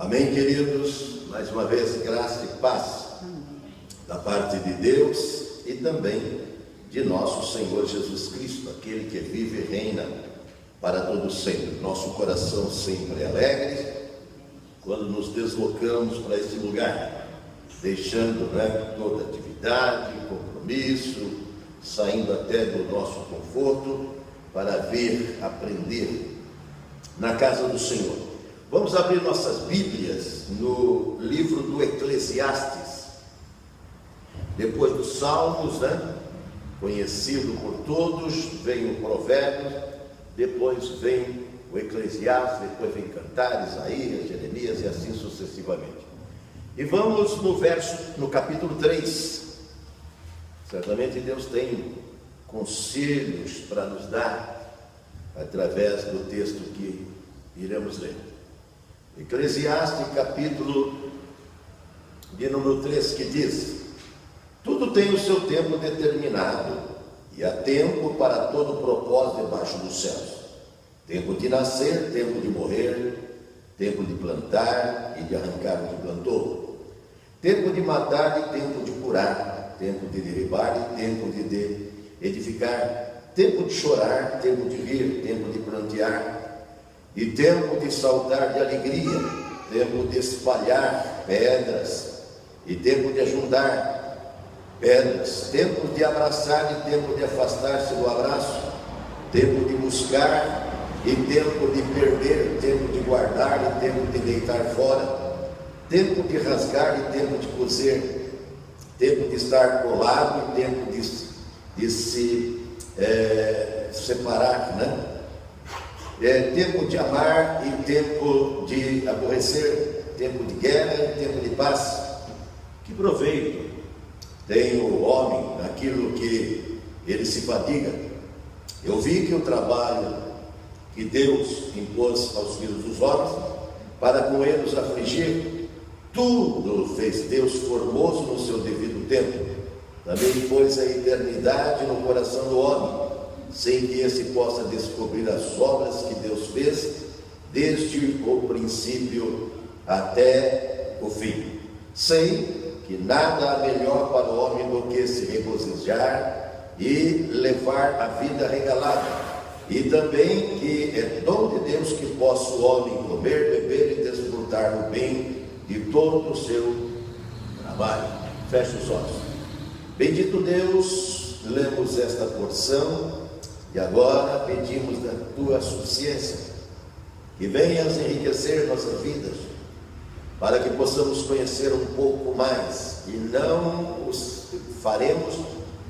Amém, queridos? Mais uma vez, graça e paz da parte de Deus e também de nosso Senhor Jesus Cristo, aquele que vive e reina para todo sempre. Nosso coração sempre alegre quando nos deslocamos para este lugar, deixando toda atividade, compromisso, saindo até do nosso conforto para vir aprender na casa do Senhor. Vamos abrir nossas Bíblias no livro do Eclesiastes. Depois dos Salmos, conhecido por todos, vem o Provérbios, depois vem o Eclesiastes, depois vem Cantares, Isaías, Jeremias e assim sucessivamente. E vamos no capítulo 3. Certamente Deus tem conselhos para nos dar através do texto que iremos ler. Eclesiastes, capítulo de número 3, que diz: tudo tem o seu tempo determinado, e há tempo para todo propósito debaixo dos céus. Tempo de nascer, tempo de morrer, tempo de plantar e de arrancar o que plantou. Tempo de matar e tempo de curar, tempo de derribar e tempo de edificar. Tempo de chorar, tempo de rir, tempo de plantear. E tempo de saltar de alegria, tempo de espalhar pedras, e tempo de ajuntar pedras, tempo de abraçar e tempo de afastar-se do abraço, tempo de buscar e tempo de perder, tempo de guardar e tempo de deitar fora, tempo de rasgar e tempo de coser, tempo de estar colado e tempo de se separar, tempo de amar e tempo de aborrecer, tempo de guerra e tempo de paz. Que proveito tem o homem naquilo que ele se fadiga? Eu vi que o trabalho que Deus impôs aos filhos dos homens para com eles afligir, tudo fez Deus formoso no seu devido tempo. Também pôs a eternidade no coração do homem, sem que esse possa descobrir as obras que Deus fez desde o princípio até o fim. Sei que nada há melhor para o homem do que se regozijar e levar a vida regalada, e também que é dom de Deus que possa o homem comer, beber e desfrutar do bem de todo o seu trabalho. Feche os olhos. Bendito Deus, lemos esta porção e agora pedimos da tua suficiência que venhas enriquecer nossas vidas, para que possamos conhecer um pouco mais, e não os faremos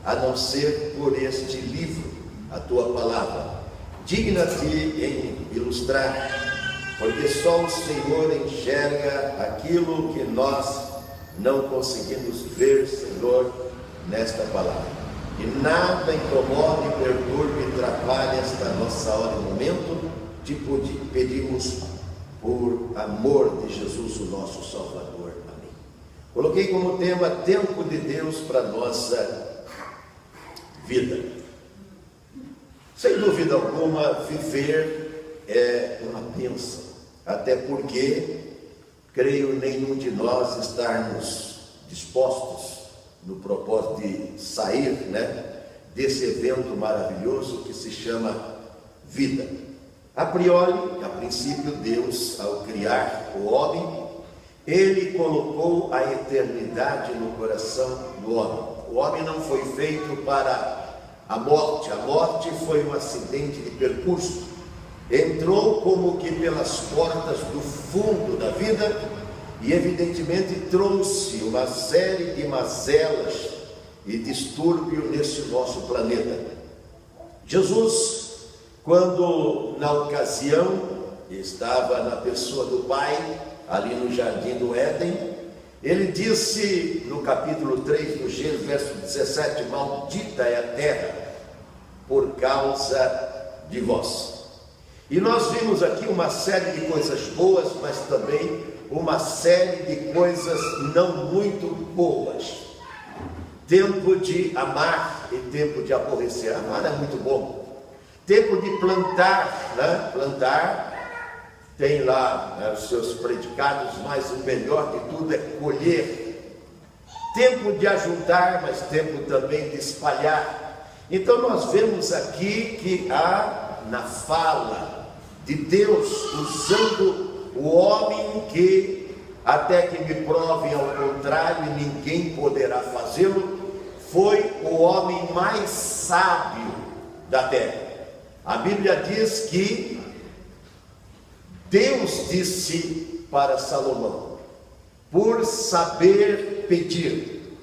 a não ser por este livro, a tua palavra. Digna-te em ilustrar, porque só o Senhor enxerga aquilo que nós não conseguimos ver, Senhor, nesta palavra. E nada incomode, perturbe e atrapalhe esta nossa hora e momento. Te pedimos por amor de Jesus, o nosso Salvador. Amém. Coloquei como tema tempo de Deus para a nossa vida. Sem dúvida alguma, viver é uma bênção, até porque creio nenhum de nós estarmos dispostos no propósito de sair desse evento maravilhoso que se chama vida. A princípio, Deus, ao criar o homem, Ele colocou a eternidade no coração do homem. O homem não foi feito para a morte foi um acidente de percurso. Entrou como que pelas portas do fundo da vida e evidentemente trouxe uma série de mazelas e distúrbio nesse nosso planeta. Jesus, quando na ocasião estava na pessoa do Pai, ali no jardim do Éden, ele disse no capítulo 3 do Gênesis, verso 17: maldita é a terra por causa de vós. E nós vimos aqui uma série de coisas boas, mas também uma série de coisas não muito boas. Tempo de amar e tempo de aborrecer. Amar é muito bom. Tempo de plantar, tem lá, né, os seus predicados, mas o melhor de tudo é colher. Tempo de ajuntar, mas tempo também de espalhar. Então nós vemos aqui que há na fala de Deus usando o homem que, até que me provem ao contrário, ninguém poderá fazê-lo, foi o homem mais sábio da terra. A Bíblia diz que Deus disse para Salomão, por saber pedir.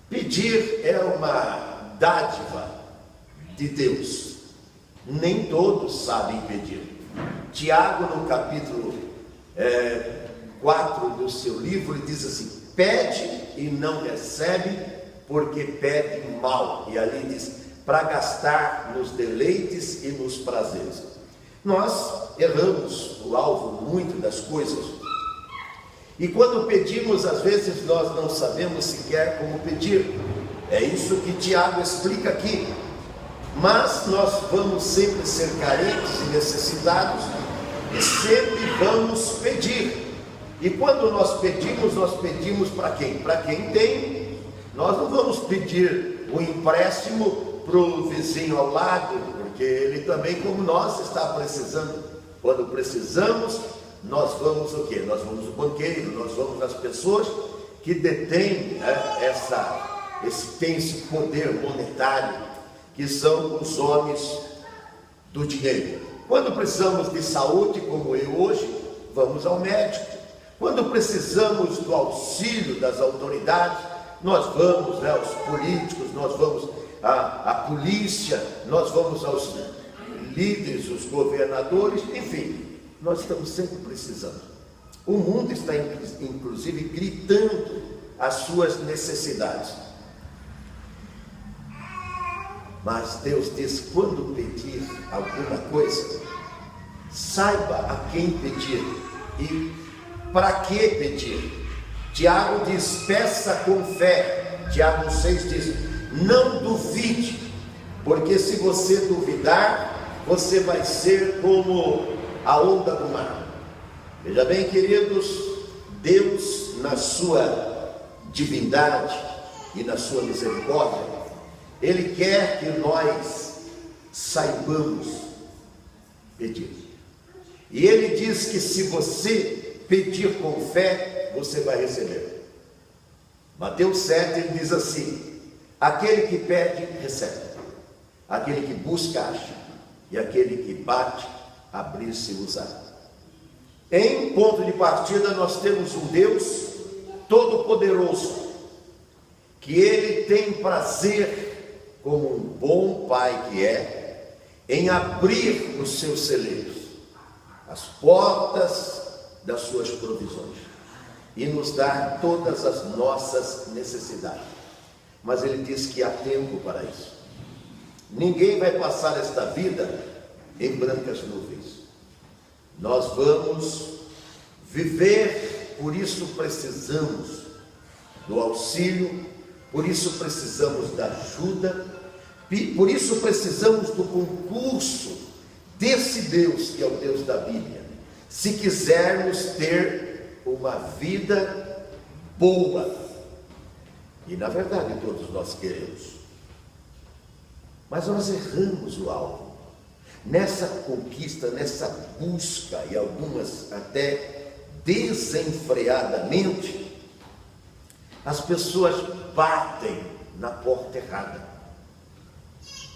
Pedir é uma dádiva de Deus. Nem todos sabem pedir. Tiago, no capítulo 4 do seu livro, ele diz assim: pede e não recebe, porque pede mal. E ali diz, para gastar nos deleites e nos prazeres. Nós erramos o alvo muito das coisas. E quando pedimos, às vezes nós não sabemos sequer como pedir. É isso que Tiago explica aqui. Mas nós vamos sempre ser carentes e necessitados, e sempre vamos pedir. E quando nós pedimos para quem? Para quem tem. Nós não vamos pedir um empréstimo para o vizinho ao lado, porque ele também, como nós, está precisando. Quando precisamos, nós vamos o quê? Nós vamos ao banqueiro, nós vamos às pessoas que detêm, né, esse poder monetário, que são os homens do dinheiro. Quando precisamos de saúde, como eu hoje, vamos ao médico. Quando precisamos do auxílio das autoridades, nós vamos, né, aos políticos, nós vamos à polícia, nós vamos aos líderes, os governadores, enfim, nós estamos sempre precisando. O mundo está, inclusive, gritando as suas necessidades. Mas Deus diz, quando pedir alguma coisa, saiba a quem pedir e para que pedir. Tiago diz, peça com fé. Tiago 6 diz, não duvide, porque se você duvidar, você vai ser como a onda do mar. Veja bem, queridos, Deus, na sua divindade e na sua misericórdia, Ele quer que nós saibamos pedir. E Ele diz que se você pedir com fé, você vai receber. Mateus 7, ele diz assim, aquele que pede, recebe. Aquele que busca, acha. E aquele que bate, abrir-se-usará. Em ponto de partida, nós temos um Deus todo-poderoso, que Ele tem prazer, como um bom pai que é, em abrir os seus celeiros, as portas das suas provisões, e nos dar todas as nossas necessidades. Mas Ele diz que há tempo para isso. Ninguém vai passar esta vida em brancas nuvens. Nós vamos viver, por isso precisamos do auxílio, por isso precisamos da ajuda, por isso precisamos do concurso desse Deus, que é o Deus da Bíblia, se quisermos ter uma vida boa. E na verdade todos nós queremos. Mas nós erramos o alvo. Nessa conquista, nessa busca, e algumas até desenfreadamente, as pessoas batem na porta errada.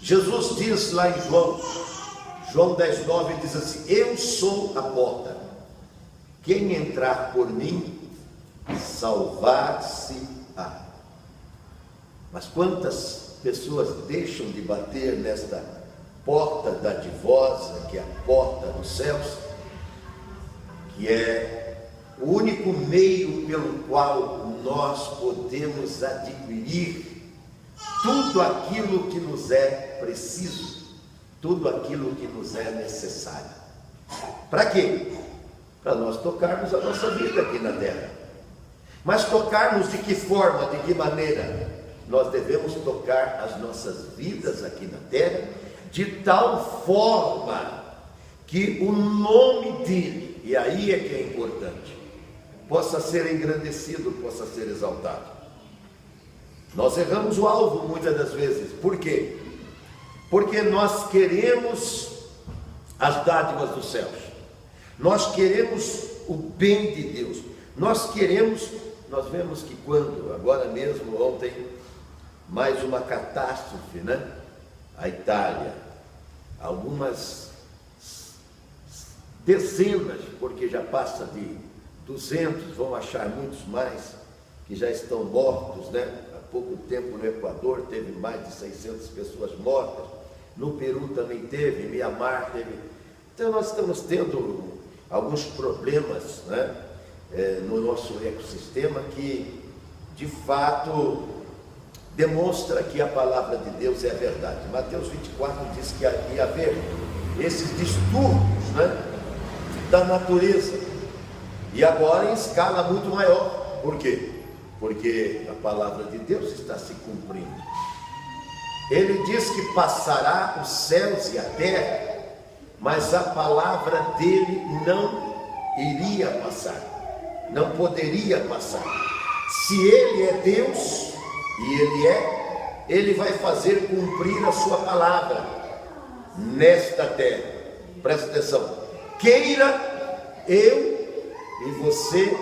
Jesus diz lá em João 10:9, diz assim, eu sou a porta, quem entrar por mim, salvar-se-á. Mas quantas pessoas deixam de bater nesta porta dadivosa, que é a porta dos céus, que é o único meio pelo qual nós podemos adquirir tudo aquilo que nos é preciso, tudo aquilo que nos é necessário. Para quê? Para nós tocarmos a nossa vida aqui na terra. Mas tocarmos de que forma, de que maneira? Nós devemos tocar as nossas vidas aqui na terra de tal forma que o nome dele e aí é que é importante, possa ser engrandecido, possa ser exaltado. Nós erramos o alvo muitas das vezes. Por quê? Porque nós queremos as dádivas dos céus, nós queremos o bem de Deus, nós vemos que quando, agora mesmo, ontem, mais uma catástrofe, né? A Itália, algumas dezenas, porque já passa de 200, vão achar muitos mais, que já estão mortos, né? Há pouco tempo no Equador teve mais de 600 pessoas mortas, no Peru também teve, em Mianmar teve. Então nós estamos tendo alguns problemas, né? No nosso ecossistema que, de fato, demonstra que a palavra de Deus é a verdade. Mateus 24 diz que ia haver esses distúrbios, né, da natureza, e agora em escala muito maior. Por quê? Porque a palavra de Deus está se cumprindo. Ele diz que passará os céus e a terra, mas a palavra dele não iria passar, não poderia passar. Se ele é Deus, e ele vai fazer cumprir a sua palavra nesta terra. Presta atenção, queira eu e você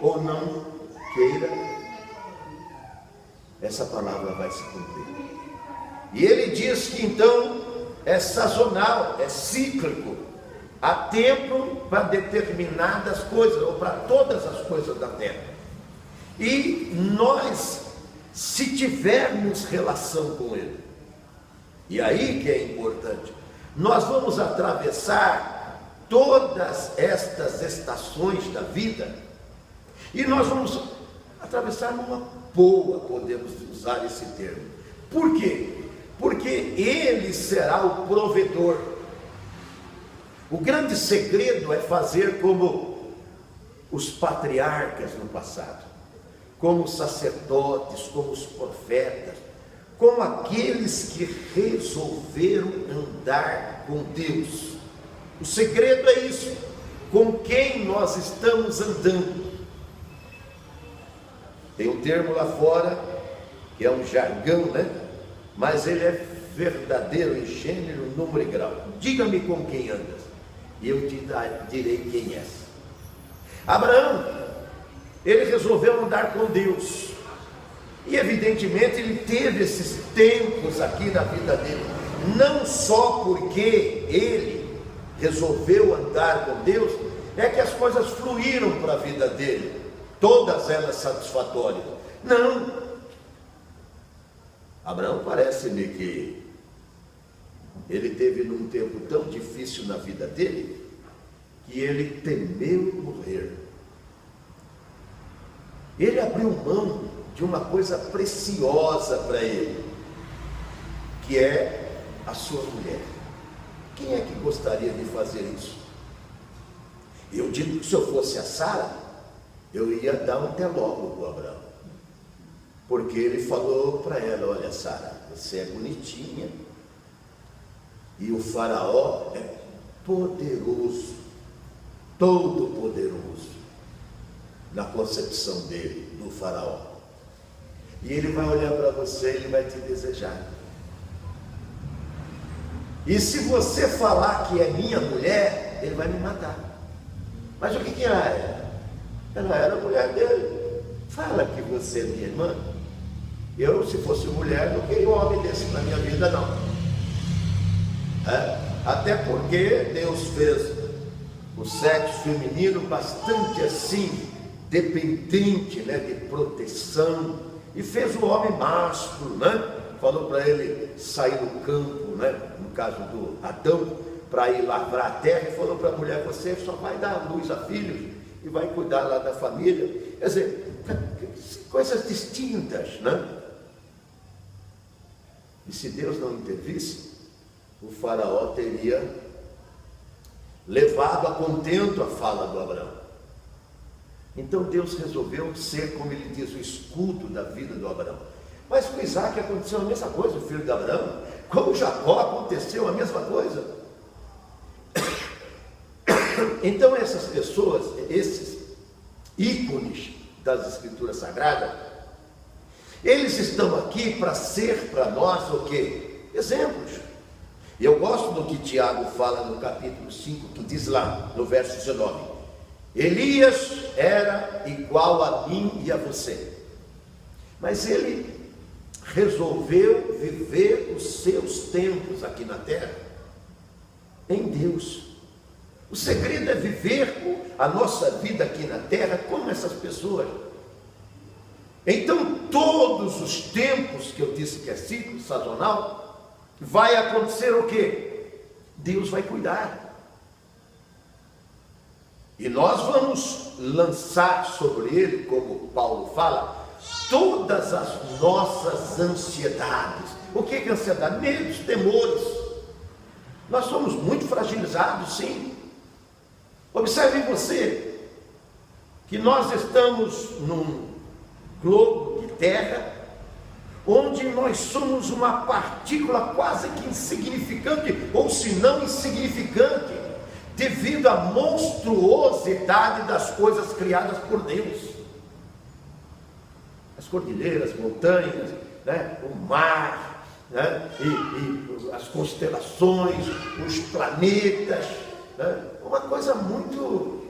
ou não queira, essa palavra vai se cumprir. E ele diz que então é sazonal, é cíclico, há tempo para determinadas coisas, ou para todas as coisas da terra. E nós, se tivermos relação com ele, e aí que é importante, nós vamos atravessar todas estas estações da vida, e nós vamos atravessar numa boa, podemos usar esse termo. Por quê? Porque ele será o provedor. O grande segredo é fazer como os patriarcas no passado, como os sacerdotes, como os profetas, como aqueles que resolveram andar com Deus. O segredo é isso, com quem nós estamos andando. Tem um termo lá fora, que é um jargão, né? Mas ele é verdadeiro em gênero, número e grau. Diga-me com quem andas, e eu te direi quem és. Abraão, ele resolveu andar com Deus, e evidentemente ele teve esses tempos aqui na vida dele, não só porque ele resolveu andar com Deus, é que as coisas fluíram para a vida dele, todas elas satisfatórias. Não. Abraão parece-me que ele teve num tempo tão difícil na vida dele, que ele temeu morrer. Ele abriu mão de uma coisa preciosa para ele, que é a sua mulher. Quem é que gostaria de fazer isso? Eu digo que se eu fosse a Sara, eu ia dar um até logo para o Abraão, porque ele falou para ela: olha, Sara, você é bonitinha, e o faraó é poderoso, todo poderoso, na concepção dele, do faraó, e ele vai olhar para você, ele vai te desejar. E se você falar que é minha mulher, ele vai me matar. Mas o que ela era? Ela era a mulher dele. Fala que você é minha irmã. Eu, se fosse mulher, não queria um homem desse na minha vida, não. Até porque Deus fez o sexo feminino bastante assim, dependente, né, de proteção, e fez o homem másculo, né? Falou para ele sair no campo, né? No caso do Adão, para ir lavrar a terra, e falou para a mulher: você só vai dar luz a filhos e vai cuidar lá da família. Quer dizer, coisas distintas, né? E se Deus não intervisse, o faraó teria levado a contento a fala do Abraão. Então Deus resolveu ser, como ele diz, o escudo da vida do Abraão. Mas com Isaac aconteceu a mesma coisa, o filho de Abraão. Com Jacó aconteceu a mesma coisa. Então essas pessoas, esses ícones das Escrituras Sagradas, eles estão aqui para ser para nós o quê? Exemplos. E eu gosto do que Tiago fala no capítulo 5, que diz lá, no verso 19: Elias era igual a mim e a você, mas ele resolveu viver os seus tempos aqui na terra em Deus. O segredo é viver a nossa vida aqui na terra como essas pessoas. Então, todos os tempos que eu disse que é ciclo sazonal, vai acontecer o quê? Deus vai cuidar. E nós vamos lançar sobre ele, como Paulo fala, todas as nossas ansiedades. O que é ansiedade? Medos, temores. Nós somos muito fragilizados, sim. Observe você, que nós estamos num globo de terra, onde nós somos uma partícula quase que insignificante, ou se não insignificante, devido à monstruosidade das coisas criadas por Deus. As cordilheiras, montanhas, né? O mar, né? e as constelações, os planetas, né? Uma coisa muito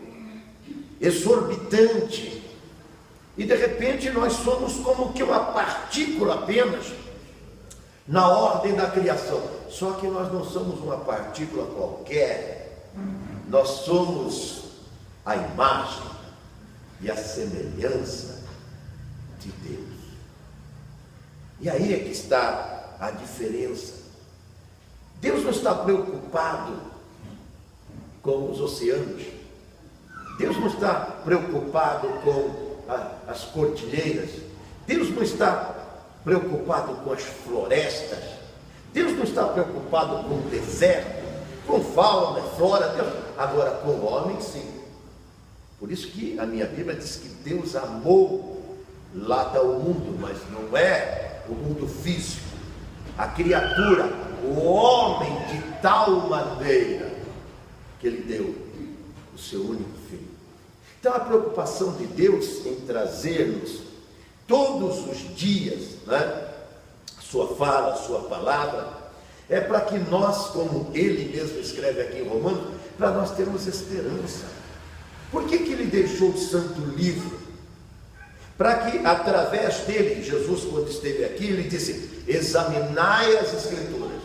exorbitante. E de repente nós somos como que uma partícula apenas na ordem da criação. Só que nós não somos uma partícula qualquer. Nós somos a imagem e a semelhança de Deus. E aí é que está a diferença. Deus não está preocupado com os oceanos. Deus não está preocupado com as cordilheiras. Deus não está preocupado com as florestas. Deus não está preocupado com o deserto, com fauna, flora. Deus... Agora, com o homem, sim. Por isso que a minha Bíblia diz que Deus amou lá está o mundo, mas não é o mundo físico, a criatura, o homem, de tal maneira que ele deu o seu único filho. Então a preocupação de Deus em trazer-nos todos os dias, né, a sua fala, a sua palavra, é para que nós, como ele mesmo escreve aqui em Romanos, para nós termos esperança. Por que ele deixou o santo livro? Para que através dele, Jesus quando esteve aqui, ele disse: examinai as Escrituras,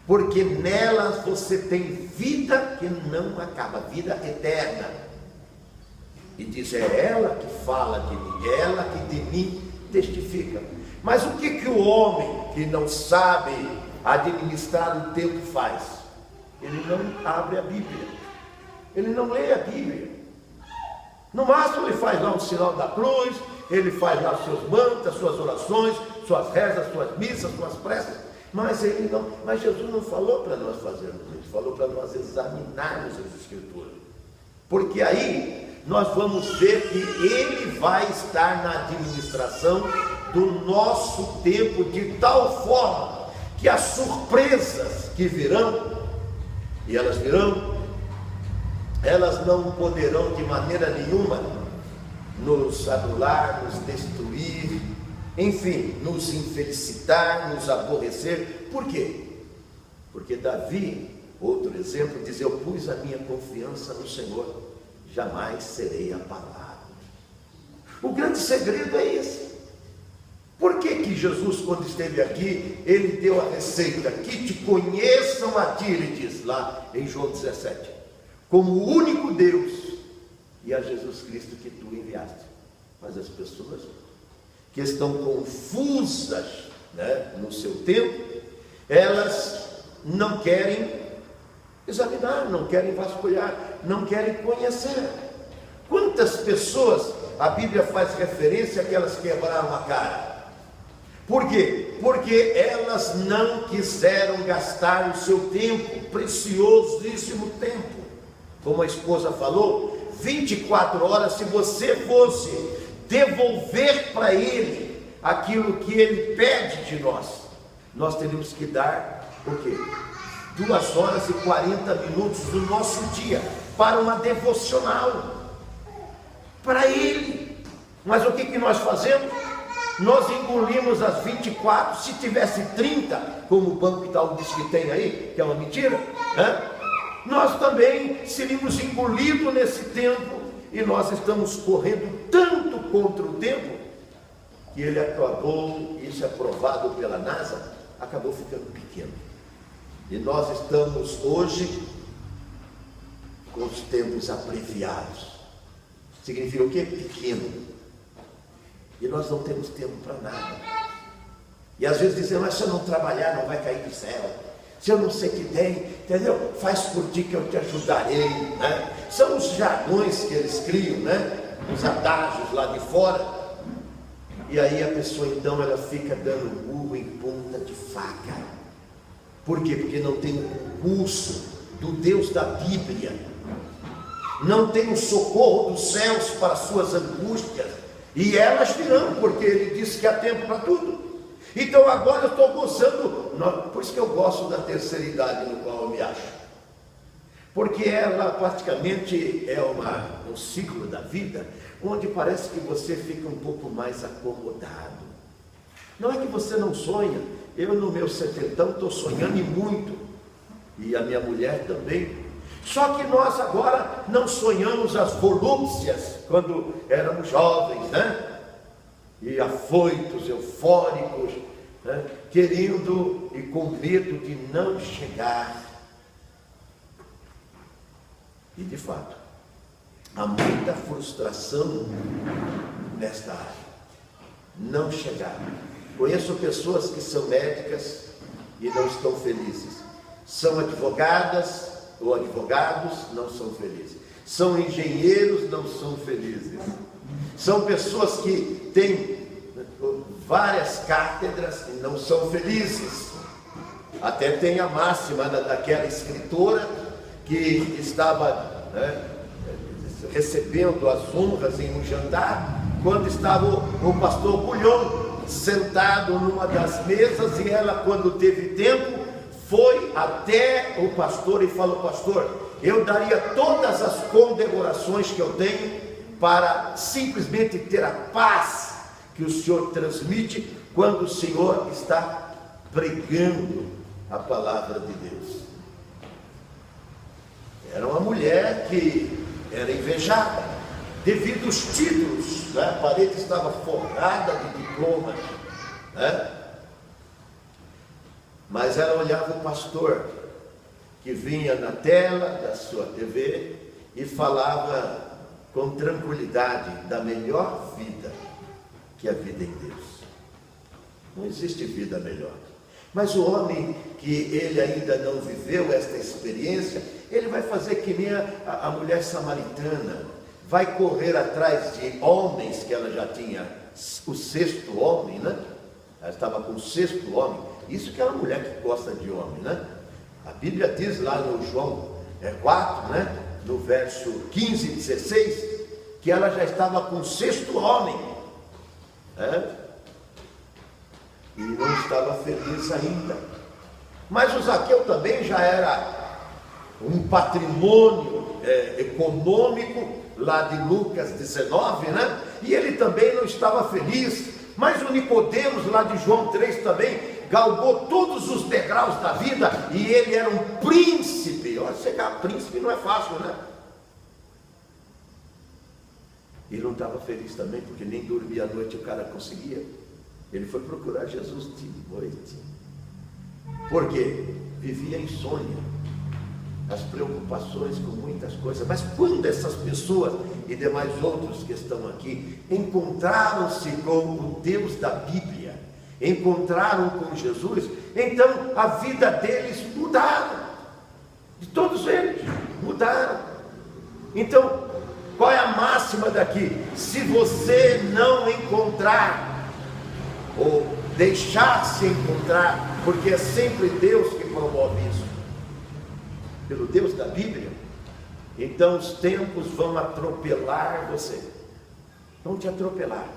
porque nelas você tem vida que não acaba, vida eterna. E diz: é ela que fala de mim, é ela que de mim testifica. Mas o que o homem que não sabe administrar o tempo faz? Ele não abre a Bíblia, ele não lê a Bíblia. No máximo ele faz lá um sinal da cruz, ele faz lá os seus mantos, as suas orações, suas rezas, suas missas, suas preces, mas ele não. Mas Jesus não falou para nós fazermos isso, falou para nós examinarmos as Escrituras, porque aí nós vamos ver que ele vai estar na administração do nosso tempo de tal forma que as surpresas que virão, e elas virão, elas não poderão de maneira nenhuma nos anular, nos destruir, enfim, nos infelicitar, nos aborrecer. Por quê? Porque Davi, outro exemplo, diz: eu pus a minha confiança no Senhor, jamais serei abalado. O grande segredo é esse. Por que Jesus, quando esteve aqui, ele deu a receita: que te conheçam a ti, ele diz lá em João 17, como o único Deus, e a Jesus Cristo que tu enviaste. Mas as pessoas que estão confusas, né, no seu tempo, elas não querem examinar, não querem vasculhar, não querem conhecer. Quantas pessoas a Bíblia faz referência que elas quebraram a cara? Por quê? Porque elas não quiseram gastar o seu tempo, preciosíssimo tempo. Como a esposa falou, 24 horas, se você fosse devolver para ele aquilo que ele pede de nós, nós teríamos que dar o quê? 2 horas e 40 minutos do nosso dia. para uma devocional, para Ele. Mas o que nós fazemos? Nós engolimos as 24, se tivesse 30, como o Banco Itaú diz que tem aí, que é uma mentira, né? Nós também seríamos engolidos nesse tempo, e nós estamos correndo tanto contra o tempo, que ele acabou, isso é provado pela NASA, acabou ficando pequeno. E nós estamos hoje com os tempos abreviados. Significa o quê? Pequeno. E nós não temos tempo para nada. E às vezes dizem, mas se eu não trabalhar, não vai cair do céu. Se eu não sei que tem, entendeu? Faz por ti que eu te ajudarei, né? São os jargões que eles criam, né? Os adágios lá de fora. E aí a pessoa então, ela fica dando murro em ponta de faca. Por quê? Porque não tem o concurso do Deus da Bíblia. Não tem o socorro dos céus para suas angústias. E elas virão, porque ele disse que há tempo para tudo. Então agora eu estou gozando, por isso que eu gosto da terceira idade no qual eu me acho. Porque ela praticamente é um ciclo da vida, onde parece que você fica um pouco mais acomodado. Não é que você não sonha, eu no meu 70 estou sonhando e muito, e a minha mulher também. Só que nós agora não sonhamos as volúpcias, quando éramos jovens, né? E afoitos, eufóricos, né? Querendo e com medo de não chegar. E de fato, há muita frustração nesta área. Não chegar. Conheço pessoas que são médicas e não estão felizes. São advogadas ou advogados, não são felizes. São engenheiros, não são felizes. São pessoas que têm várias cátedras e não são felizes. Até tem a máxima daquela escritora que estava, né, recebendo as honras em um jantar, quando estava o pastor Bulhon sentado numa das mesas, e ela, quando teve tempo, foi até o pastor e falou: pastor, eu daria todas as condecorações que eu tenho para simplesmente ter a paz que o senhor transmite quando o senhor está pregando a palavra de Deus. Era uma mulher que era invejada devido aos títulos, né? A parede estava forrada de diplomas, né? Mas ela olhava o pastor que vinha na tela da sua TV e falava com tranquilidade da melhor vida, que é a vida em Deus. Não existe vida melhor. Mas o homem que ele ainda não viveu esta experiência, ele vai fazer que nem a mulher samaritana, vai correr atrás de homens, que ela já tinha o sexto homem, né? Ela estava com o sexto homem. Isso que é uma mulher que gosta de homem, né? A Bíblia diz lá no João 4, né? No verso 15 e 16, que ela já estava com o sexto homem, né? E não estava feliz ainda. Mas o Zaqueu também já era um patrimônio econômico, lá de Lucas 19, né? E ele também não estava feliz. Mas o Nicodemos, lá de João 3 também, galgou todos os degraus da vida, e ele era um príncipe. Olha, chegar príncipe não é fácil, né? Ele não estava feliz também, porque nem dormir à noite o cara conseguia. Ele foi procurar Jesus de noite. Por quê? Vivia em sonho, as preocupações com muitas coisas. Mas quando essas pessoas e demais outros que estão aqui encontraram-se com o Deus da Bíblia, encontraram com Jesus, então a vida deles mudaram. De todos eles mudaram. Então, qual é a máxima daqui? Se você não encontrar, ou deixar-se encontrar, porque é sempre Deus que promove isso, pelo Deus da Bíblia, então os tempos vão atropelar você, vão te atropelar,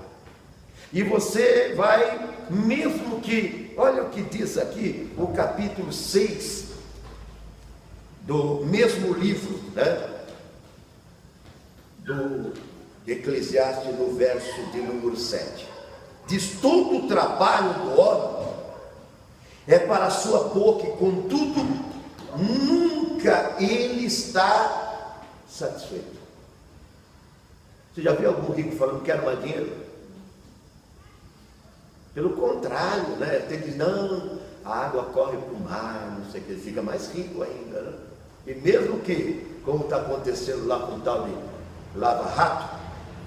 e você vai, mesmo que, olha o que diz aqui, o capítulo 6, do mesmo livro, né? do Eclesiastes, no verso de número 7. Diz: todo o trabalho do homem é para a sua boca, e contudo nunca ele está satisfeito. Você já viu algum rico falando: quero mais dinheiro? Pelo contrário, né? Ele diz: não, a água corre para o mar, não sei o que, ele fica mais rico ainda, né? E mesmo que, como está acontecendo lá com o tal de lava-rato,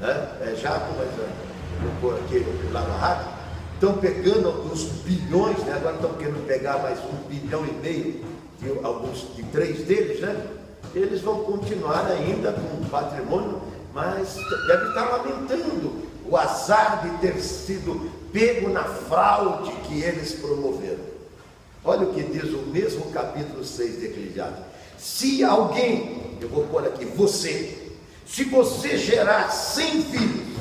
né? É jato, mas vou pôr aqui lava-rato, estão pegando alguns bilhões, né? Agora estão querendo pegar mais 1,5 bilhão de alguns, de 3 deles, né? Eles vão continuar ainda com o patrimônio, mas deve estar lamentando o azar de ter sido pego na fraude que eles promoveram. Olha o que diz o mesmo capítulo 6 de Eclesiastes: se alguém, eu vou pôr aqui, se você gerar 100 filhos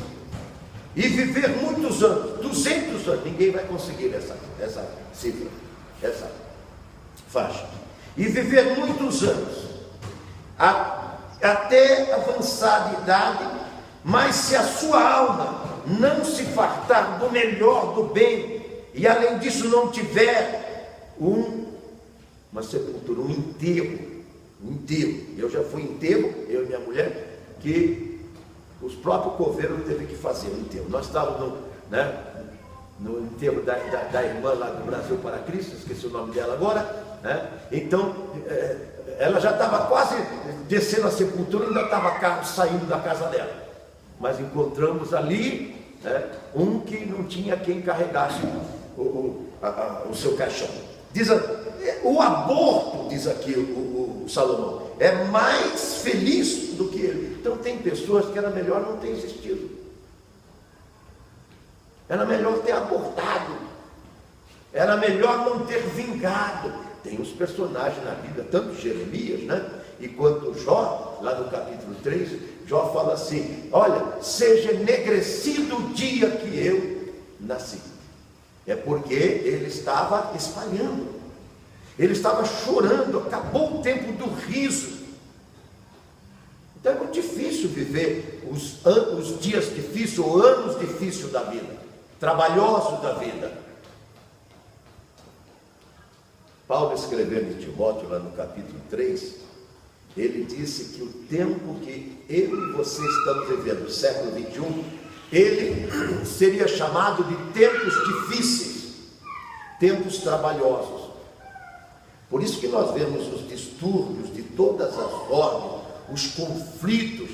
e viver muitos anos, 200 anos, ninguém vai conseguir essa cifra, essa faixa, e viver muitos anos, até avançada idade, mas se a sua alma não se fartar do melhor do bem, e além disso não tiver uma sepultura, um enterro. Eu já fui enterro, eu e minha mulher, que os próprios coveiros teve que fazer o enterro. Nós estávamos no enterro da irmã lá do Brasil para Cristo, esqueci o nome dela agora, né? Então ela já estava quase descendo a sepultura, ainda estava carro saindo da casa dela, mas encontramos ali, né, um que não tinha quem carregasse o seu caixão. Diz, o aborto, diz aqui o Salomão, é mais feliz do que ele. Então tem pessoas que era melhor não ter existido, era melhor ter abortado, era melhor não ter vingado. Tem os personagens na Bíblia, tanto Jeremias, né, e quanto Jó, lá no capítulo 3, Jó fala assim: olha, seja enegrecido o dia que eu nasci. É porque ele estava espalhando, ele estava chorando, acabou o tempo do riso. Então é muito difícil viver os dias difíceis, ou anos difíceis da vida, trabalhosos da vida. Paulo, escrevendo em Timóteo, lá no capítulo 3, ele disse que o tempo que eu e você estamos vivendo, o século 21, ele seria chamado de tempos difíceis, tempos trabalhosos. Por isso que nós vemos os distúrbios de todas as ordens, os conflitos,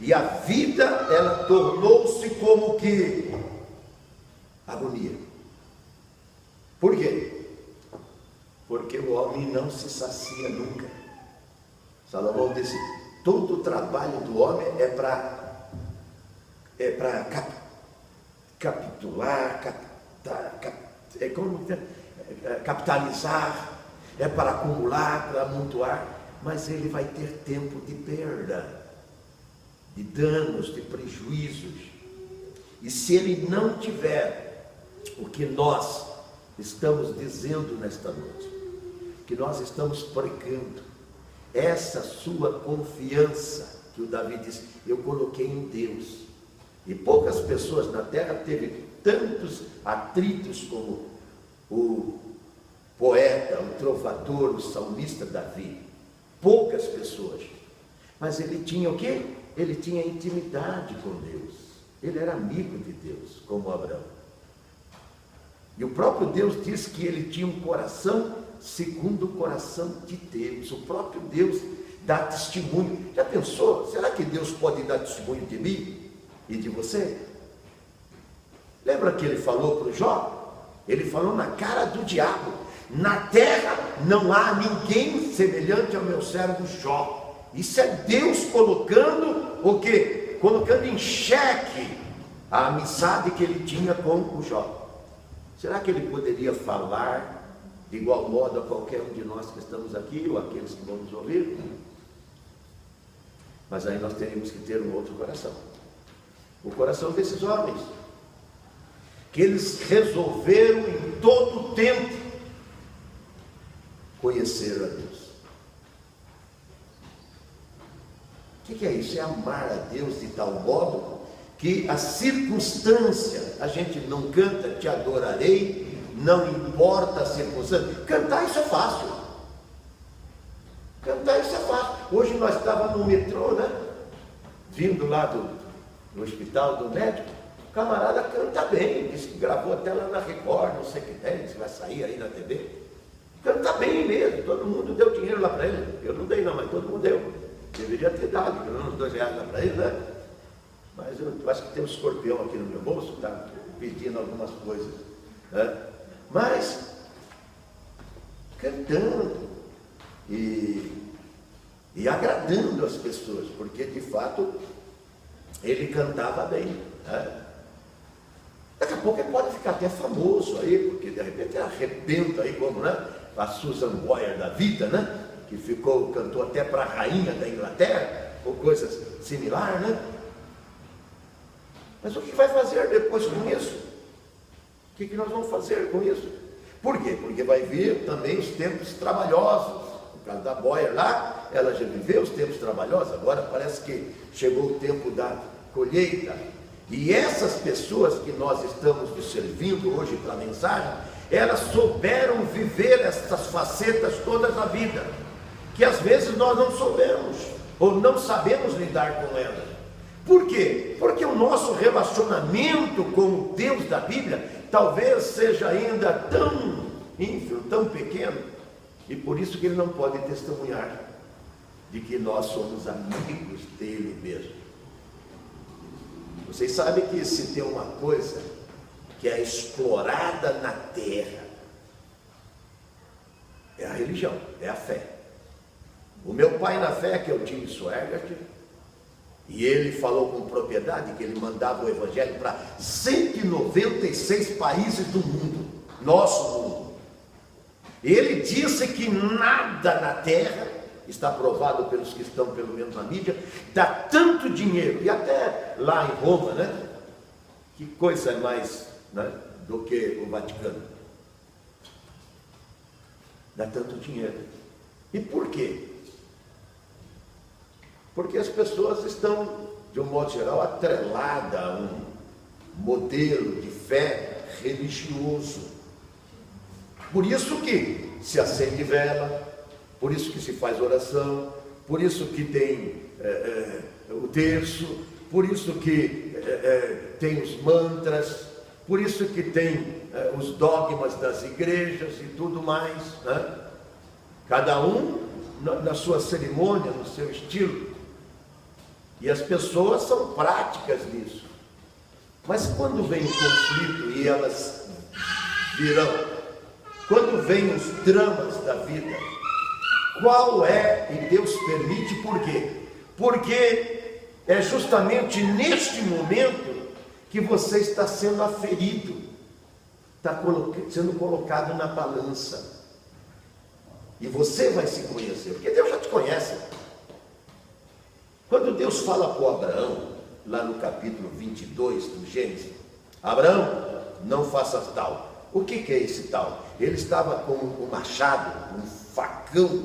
e a vida, ela tornou-se como que agonia. Por quê? Porque o homem não se sacia nunca. Salomão disse: todo o trabalho do homem é para capitalizar, é para acumular, para amontoar, mas ele vai ter tempo de perda, de danos, de prejuízos. E se ele não tiver o que nós estamos dizendo nesta noite, que nós estamos pregando, essa sua confiança, que o Davi disse: eu coloquei em Deus. E poucas pessoas na terra teve tantos atritos como o poeta, o trovador, o salmista Davi. Poucas pessoas. Mas ele tinha o quê? Ele tinha intimidade com Deus. Ele era amigo de Deus, como Abraão. E o próprio Deus disse que ele tinha um coração segundo o coração de Deus. O próprio Deus dá testemunho. Já pensou? Será que Deus pode dar testemunho de mim e de você? Lembra que ele falou para o Jó? Ele falou na cara do diabo: na terra não há ninguém semelhante ao meu servo Jó. Isso é Deus colocando o quê? Colocando em xeque a amizade que ele tinha com o Jó. Será que ele poderia falar de igual modo a qualquer um de nós que estamos aqui, ou aqueles que vão nos ouvir? Mas aí nós teríamos que ter um outro coração, o coração desses homens, que eles resolveram em todo o tempo conhecer a Deus. O que é isso? É amar a Deus de tal modo que a circunstância, a gente não canta te adorarei, não importa a circunstância. Cantar isso é fácil. Cantar isso é fácil. Hoje nós estávamos no metrô, né? Vindo lá do hospital do médico, o camarada canta bem, disse que gravou até lá na Record, não sei o que tem, se vai sair aí na TV. Canta bem mesmo, todo mundo deu dinheiro lá para ele. Eu não dei não, mas todo mundo deu. Deveria ter dado, pelo menos R$2 lá para ele, né? Mas eu acho que tem um escorpião aqui no meu bolso, está pedindo algumas coisas, né? Mas cantando e agradando as pessoas, porque de fato ele cantava bem, né? Daqui a pouco ele pode ficar até famoso aí, porque de repente ele arrebenta aí, como, né? A Susan Boyle da vida, né? Que cantou até para a rainha da Inglaterra, ou coisas similares, né? Mas o que vai fazer depois com isso? O que nós vamos fazer com isso? Por quê? Porque vai vir também os tempos trabalhosos. No caso da Boyer lá, ela já viveu os tempos trabalhosos, agora parece que chegou o tempo da colheita. E essas pessoas que nós estamos servindo hoje para a mensagem, elas souberam viver essas facetas todas da vida, que às vezes nós não soubemos, ou não sabemos lidar com elas. Por quê? Porque o nosso relacionamento com o Deus da Bíblia talvez seja ainda tão ínfimo, tão pequeno, e por isso que ele não pode testemunhar de que nós somos amigos dele mesmo. Vocês sabem que se tem uma coisa que é explorada na terra, é a religião, é a fé. O meu pai na fé, que é o Tim Swaggart, e ele falou com propriedade que ele mandava o evangelho para 196 países do mundo, nosso mundo. Ele disse que nada na terra, está provado pelos que estão pelo menos na mídia, dá tanto dinheiro, e até lá em Roma, né? Que coisa é mais, né, do que o Vaticano? Dá tanto dinheiro. E por quê? Porque as pessoas estão, de um modo geral, atreladas a um modelo de fé religioso. Por isso que se acende vela, por isso que se faz oração, por isso que tem o terço, por isso que tem os mantras, por isso que tem os dogmas das igrejas e tudo mais, né? Cada um na sua cerimônia, no seu estilo. E as pessoas são práticas nisso. Mas quando vem o conflito e elas virão, quando vem os dramas da vida, qual é, e Deus permite, por quê? Porque é justamente neste momento que você está sendo aferido, está sendo colocado na balança. E você vai se conhecer, porque Deus já te conhece. Quando Deus fala para o Abraão, lá no capítulo 22 do Gênesis, Abraão, não faças tal. O que é esse tal? Ele estava com um machado, um facão,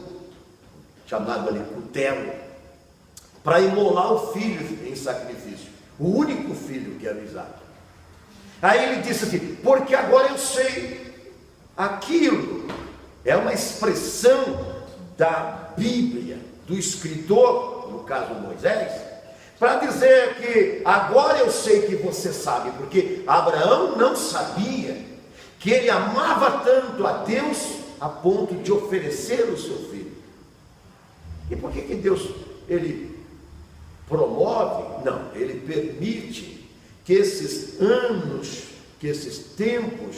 chamado ali cutelo, para imolar o filho em sacrifício, o único filho que era Isaac. Aí ele disse assim, porque agora eu sei, aquilo é uma expressão da Bíblia, do escritor, no caso Moisés, para dizer que agora eu sei que você sabe, porque Abraão não sabia que ele amava tanto a Deus a ponto de oferecer o seu filho. E por que Deus, ele promove? Não, ele permite que esses anos, que esses tempos,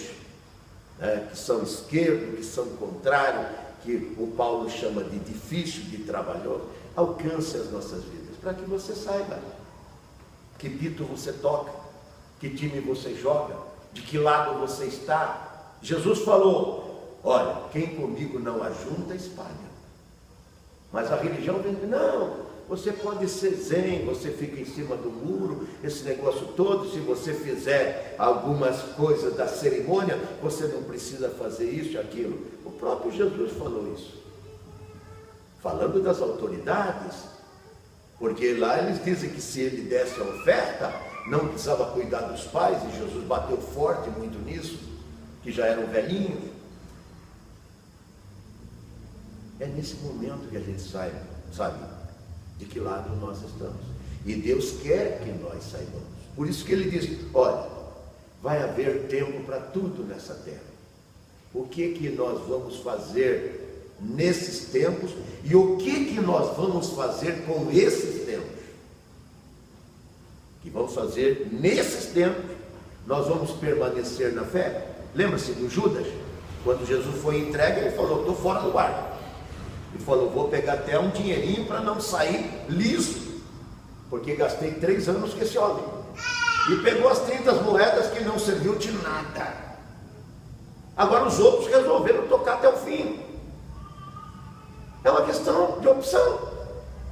que são esquerdo, que são contrário, que o Paulo chama de difícil, de trabalhoso, alcance as nossas vidas, para que você saiba que pito você toca, que time você joga, de que lado você está. Jesus falou, olha, quem comigo não ajunta, espalha. Mas a religião vem, não, você pode ser zen, você fica em cima do muro, esse negócio todo, se você fizer algumas coisas da cerimônia, você não precisa fazer isso e aquilo. O próprio Jesus falou isso. Falando das autoridades, Porque lá eles dizem que se ele desse a oferta, não precisava cuidar dos pais, e Jesus bateu forte muito nisso, que já eram velhinhos. É nesse momento que a gente sabe de que lado nós estamos. E Deus quer que nós saibamos. Por isso que ele diz, olha, vai haver tempo para tudo nessa terra. O que nós vamos fazer nesses tempos e o que nós vamos fazer com esses tempos? Que vamos fazer nesses tempos? Nós vamos permanecer na fé? Lembra-se do Judas? Quando Jesus foi entregue, ele falou, estou fora do barco. Ele falou, vou pegar até um dinheirinho para não sair liso, porque gastei 3 anos com esse homem. E pegou as 30 moedas que não serviu de nada. Agora os outros resolveram tocar até o fim. É uma questão de opção.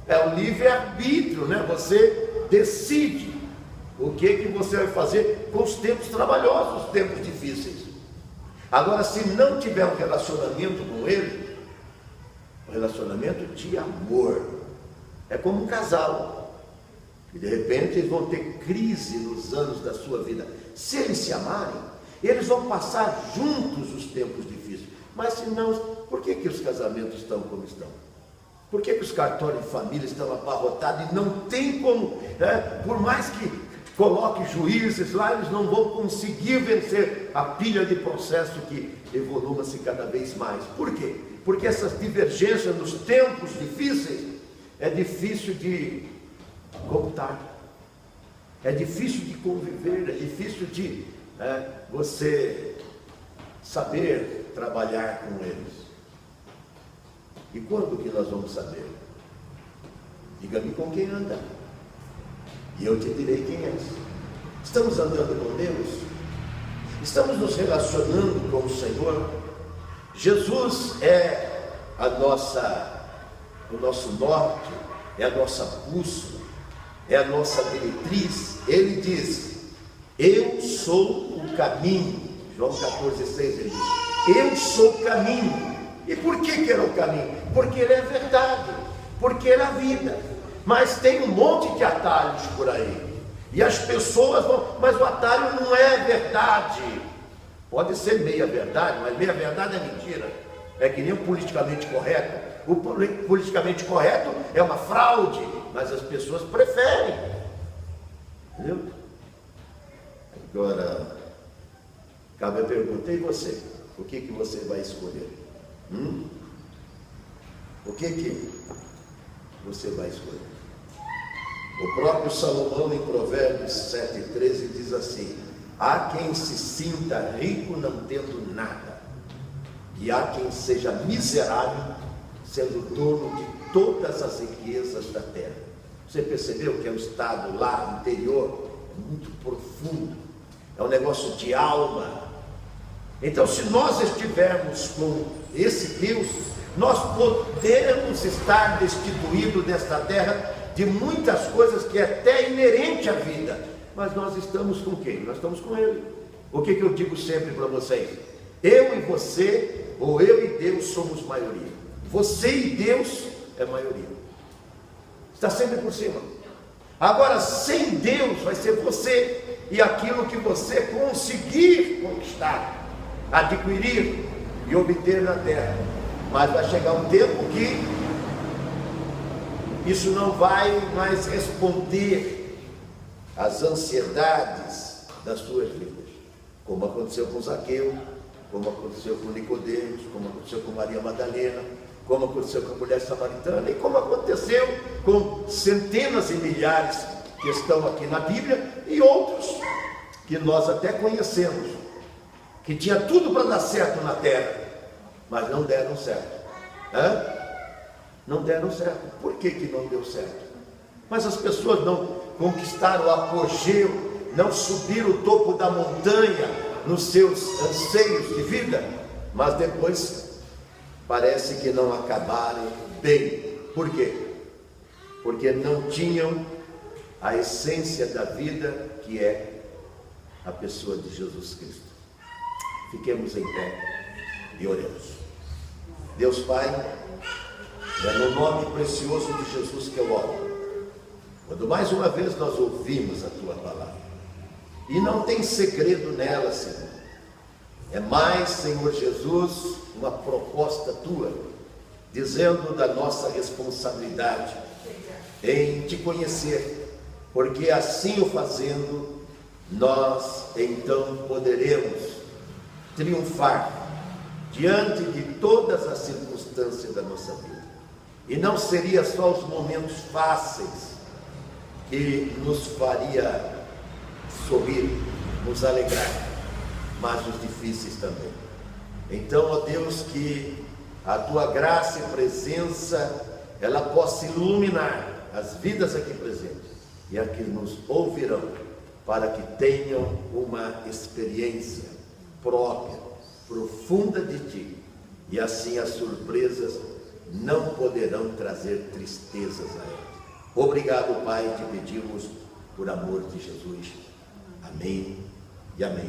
É o livre-arbítrio, né? Você decide o que você vai fazer com os tempos trabalhosos, os tempos difíceis. Agora, se não tiver um relacionamento com ele, um relacionamento de amor, é como um casal, e de repente eles vão ter crise nos anos da sua vida. Se eles se amarem, eles vão passar juntos os tempos difíceis. Mas se não, por que os casamentos estão como estão? Por que os cartórios de família estão abarrotados e não tem como, né? Por mais que coloque juízes lá, eles não vão conseguir vencer a pilha de processo que evolua-se cada vez mais. Por quê? Porque essas divergências nos tempos difíceis é difícil de contar, é difícil de conviver, é difícil de você saber trabalhar com eles. E quando que nós vamos saber? Diga-me com quem anda, e eu te direi quem és. Estamos andando com Deus? Estamos nos relacionando com o Senhor? Jesus é o nosso norte, é a nossa bússola, é a nossa diretriz. Ele diz, eu sou o caminho. João 14,6 ele diz, eu sou o caminho. E por que ele é o caminho? Porque ele é a verdade, porque ele é a vida. Mas tem um monte de atalhos por aí, e as pessoas vão, mas o atalho não é verdade. Pode ser meia verdade, mas meia verdade é mentira. É que nem o politicamente correto. O politicamente correto é uma fraude, mas as pessoas preferem. Entendeu? Agora, cabe a pergunta, e você? O que você vai escolher? O que você vai escolher? O próprio Salomão, em Provérbios 7,13, diz assim, há quem se sinta rico não tendo nada, e há quem seja miserável, sendo dono de todas as riquezas da terra. Você percebeu que é um estado lá, interior, muito profundo, é um negócio de alma. Então, se nós estivermos com esse Deus, nós podemos estar destituídos desta terra de muitas coisas que é até inerente à vida, mas nós estamos com quem? Nós estamos com Ele. O que eu digo sempre para vocês? Eu e você, ou eu e Deus somos maioria. Você e Deus é maioria. Está sempre por cima. Agora, sem Deus vai ser você e aquilo que você conseguir conquistar, adquirir e obter na terra. Mas vai chegar um tempo que isso não vai mais responder às ansiedades das suas vidas, como aconteceu com Zaqueu, como aconteceu com Nicodemos, como aconteceu com Maria Madalena, como aconteceu com a mulher samaritana, e como aconteceu com centenas e milhares que estão aqui na Bíblia, e outros que nós até conhecemos, que tinha tudo para dar certo na terra, mas não deram certo. Não deram certo. Por que não deu certo? Mas as pessoas não conquistaram o apogeu, não subiram o topo da montanha nos seus anseios de vida, mas depois parece que não acabaram bem. Por quê? Porque não tinham a essência da vida, que é a pessoa de Jesus Cristo. Fiquemos em pé e oremos. Deus Pai, é no nome precioso de Jesus que eu oro. quando mais uma vez nós ouvimos a tua palavra. E não tem segredo nela, Senhor. É mais, Senhor Jesus, uma proposta tua, dizendo da nossa responsabilidade em te conhecer, porque assim o fazendo, nós então poderemos triunfar diante de todas as circunstâncias da nossa vida. E não seria só os momentos fáceis que nos faria sorrir, nos alegrar, mas os difíceis também. Então, ó Deus, que a tua graça e presença, ela possa iluminar as vidas aqui presentes e a que nos ouvirão, para que tenham uma experiência própria, profunda de ti, e assim as surpresas não poderão trazer tristezas a elas. Obrigado, Pai, te pedimos por amor de Jesus. Amém e amém.